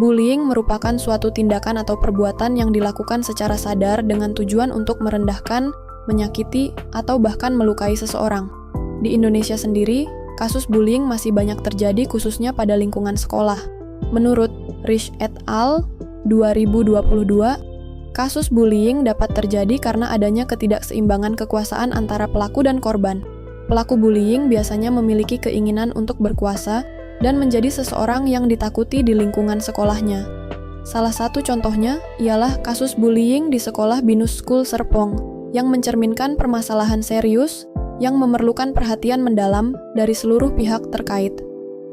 Bullying merupakan suatu tindakan atau perbuatan yang dilakukan secara sadar dengan tujuan untuk merendahkan, menyakiti, atau bahkan melukai seseorang. Di Indonesia sendiri, kasus bullying masih banyak terjadi khususnya pada lingkungan sekolah. Menurut Rich et al. 2022, kasus bullying dapat terjadi karena adanya ketidakseimbangan kekuasaan antara pelaku dan korban. Pelaku bullying biasanya memiliki keinginan untuk berkuasa dan menjadi seseorang yang ditakuti di lingkungan sekolahnya. Salah satu contohnya ialah kasus bullying di sekolah Binus School Serpong yang mencerminkan permasalahan serius yang memerlukan perhatian mendalam dari seluruh pihak terkait.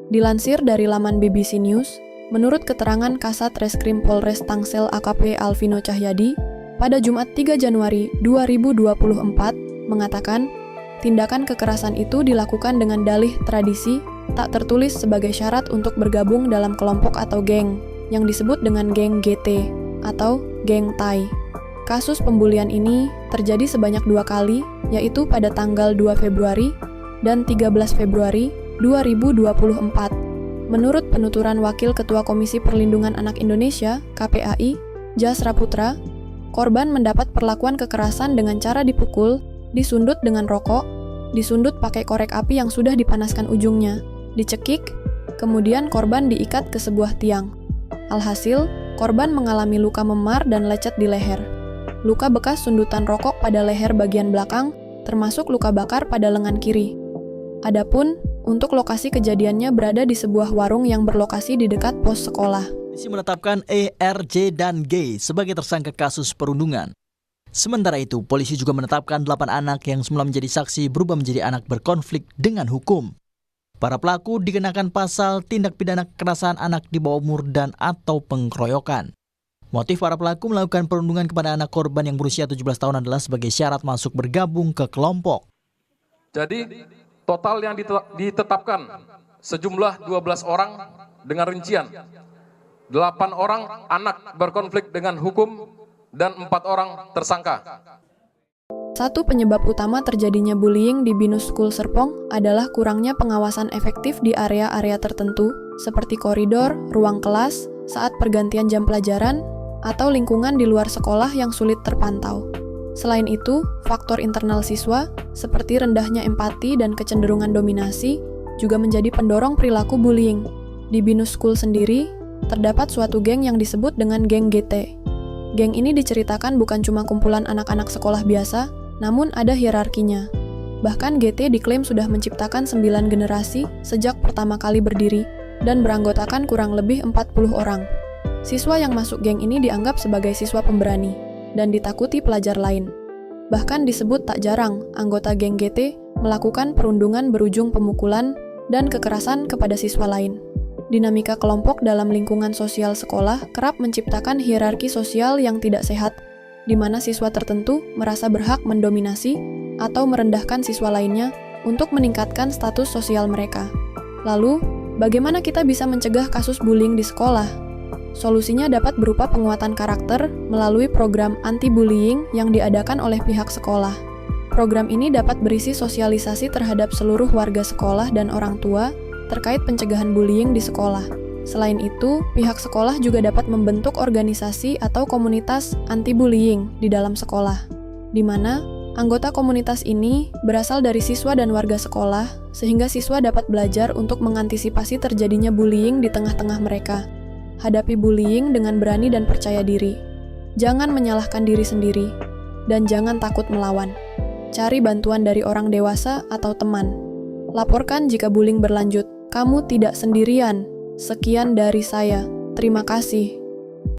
Dilansir dari laman BBC News, menurut keterangan Kasat Reskrim Polres Tangsel AKP Alvino Cahyadi, pada Jumat 3 Januari 2024 mengatakan, tindakan kekerasan itu dilakukan dengan dalih tradisi tak tertulis sebagai syarat untuk bergabung dalam kelompok atau geng yang disebut dengan geng GT atau geng Tai. Kasus pembulian ini terjadi sebanyak 2 kali, yaitu pada tanggal 2 Februari dan 13 Februari 2024. Menurut penuturan Wakil Ketua Komisi Perlindungan Anak Indonesia, KPAI, Jasra Putra, korban mendapat perlakuan kekerasan dengan cara dipukul, disundut dengan rokok, disundut pakai korek api yang sudah dipanaskan ujungnya, dicekik, kemudian korban diikat ke sebuah tiang. Alhasil, korban mengalami luka memar dan lecet di leher. Luka bekas sundutan rokok pada leher bagian belakang, termasuk luka bakar pada lengan kiri. Adapun, untuk lokasi kejadiannya berada di sebuah warung yang berlokasi di dekat pos sekolah. Polisi menetapkan ERJ dan G sebagai tersangka kasus perundungan. Sementara itu, polisi juga menetapkan 8 anak yang semula menjadi saksi berubah menjadi anak berkonflik dengan hukum. Para pelaku dikenakan pasal tindak pidana kekerasan anak di bawah umur dan atau pengkeroyokan. Motif para pelaku melakukan perundungan kepada anak korban yang berusia 17 tahun adalah sebagai syarat masuk bergabung ke kelompok. Jadi, total yang ditetapkan sejumlah 12 orang dengan rincian 8 orang anak berkonflik dengan hukum dan 4 orang tersangka. Satu penyebab utama terjadinya bullying di Binus School Serpong adalah kurangnya pengawasan efektif di area-area tertentu seperti koridor, ruang kelas, saat pergantian jam pelajaran, atau lingkungan di luar sekolah yang sulit terpantau. Selain itu, faktor internal siswa seperti rendahnya empati dan kecenderungan dominasi juga menjadi pendorong perilaku bullying. Di Binus School sendiri, terdapat suatu geng yang disebut dengan geng GT. Geng ini diceritakan bukan cuma kumpulan anak-anak sekolah biasa, namun ada hierarkinya. Bahkan GT diklaim sudah menciptakan 9 generasi sejak pertama kali berdiri dan beranggotakan kurang lebih 40 orang. Siswa yang masuk geng ini dianggap sebagai siswa pemberani dan ditakuti pelajar lain. Bahkan disebut tak jarang anggota geng GT melakukan perundungan berujung pemukulan dan kekerasan kepada siswa lain. Dinamika kelompok dalam lingkungan sosial sekolah kerap menciptakan hierarki sosial yang tidak sehat, di mana siswa tertentu merasa berhak mendominasi atau merendahkan siswa lainnya untuk meningkatkan status sosial mereka. Lalu, bagaimana kita bisa mencegah kasus bullying di sekolah? Solusinya dapat berupa penguatan karakter melalui program anti-bullying yang diadakan oleh pihak sekolah. Program ini dapat berisi sosialisasi terhadap seluruh warga sekolah dan orang tua terkait pencegahan bullying di sekolah. Selain itu, pihak sekolah juga dapat membentuk organisasi atau komunitas anti-bullying di dalam sekolah, di mana anggota komunitas ini berasal dari siswa dan warga sekolah, sehingga siswa dapat belajar untuk mengantisipasi terjadinya bullying di tengah-tengah mereka. Hadapi bullying dengan berani dan percaya diri. Jangan menyalahkan diri sendiri, dan jangan takut melawan. Cari bantuan dari orang dewasa atau teman. Laporkan jika bullying berlanjut. Kamu tidak sendirian. Sekian dari saya. Terima kasih.